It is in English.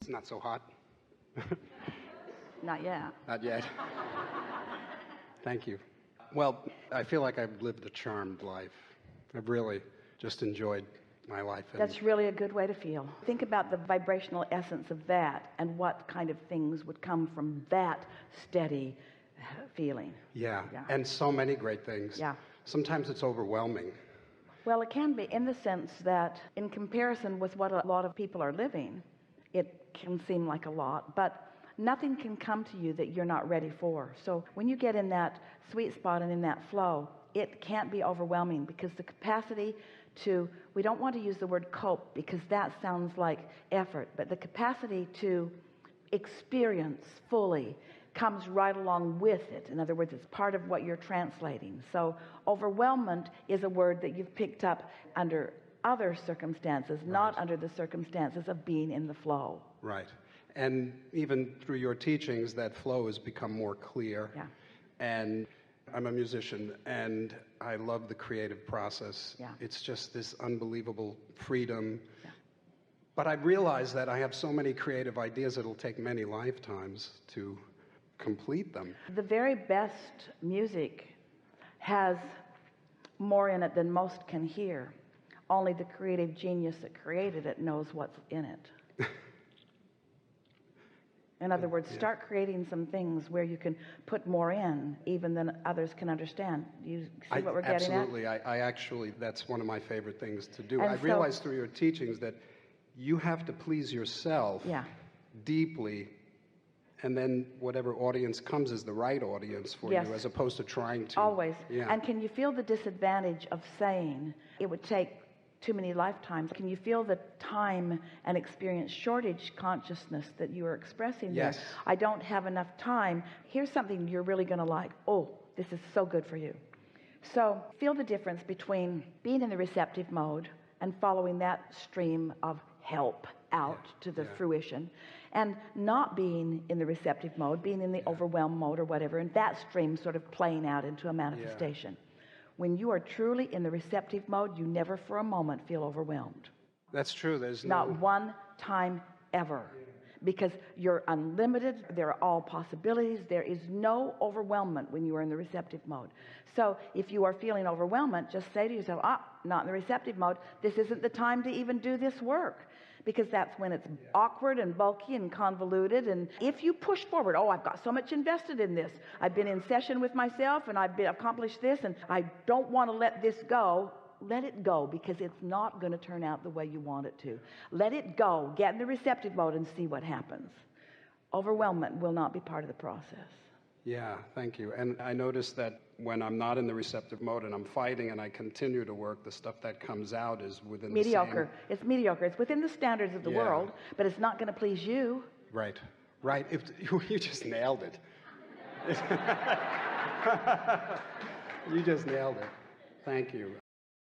It's not so hot. Not yet. Not yet. Thank you. Well, I feel like I've lived a charmed life. I've really just enjoyed my life. That's really a good way to feel. Think about the vibrational essence of that and what kind of things would come from that steady feeling. Yeah. And so many great things. Yeah. Sometimes it's overwhelming. Well, it can be in the sense that in comparison with what a lot of people are living, it can seem like a lot, but nothing can come to you that you're not ready for. So when you get in that sweet spot and in that flow, it can't be overwhelming, because the capacity to, we don't want to use the word cope because that sounds like effort, but the capacity to experience fully comes right along with it. In other words, it's part of what you're translating. So overwhelmment is a word that you've picked up under other circumstances, not under the circumstances of being in the flow. Right. And even through your teachings, that flow has become more clear. Yeah. And I'm a musician, and I love the creative process. Yeah. It's just this unbelievable freedom. Yeah. But I realize that I have so many creative ideas, it'll take many lifetimes to complete them. The very best music has more in it than most can hear. Only the creative genius that created it knows what's in it. In other words, start creating some things where you can put more in even than others can understand. You see what we're getting at? Absolutely. I actually, that's one of my favorite things to do. I realized through your teachings that you have to please yourself deeply, and then whatever audience comes is the right audience for you, as opposed to trying to. Always. Yeah. And can you feel the disadvantage of saying it would take too many lifetimes? Can you feel the time and experience shortage consciousness that you are expressing there? I don't have enough time. Here's something you're really going to like. Oh, this is so good for you. So feel the difference between being in the receptive mode and following that stream of help out to the fruition, and not being in the receptive mode, being in the overwhelmed mode or whatever, and that stream sort of playing out into a manifestation. When you are truly in the receptive mode, you never for a moment feel overwhelmed. That's true. There's not one time ever, because you're unlimited. There are all possibilities. There is no overwhelmment when you are in the receptive mode. So if you are feeling overwhelmment, just say to yourself, not in the receptive mode. This isn't the time to even do this work, because that's when it's awkward and bulky and convoluted. And if you push forward, I've got so much invested in this. I've been in session with myself and I've accomplished this, and I don't want to let this go. Let it go, because it's not going to turn out the way you want it to. Let it go. Get in the receptive mode and see what happens. Overwhelmment will not be part of the process. Yeah, thank you. And I noticed that when I'm not in the receptive mode and I'm fighting and I continue to work, the stuff that comes out is within mediocre. It's mediocre. It's within the standards of the world, but it's not going to please you. Right. You just nailed it. You just nailed it. Thank you.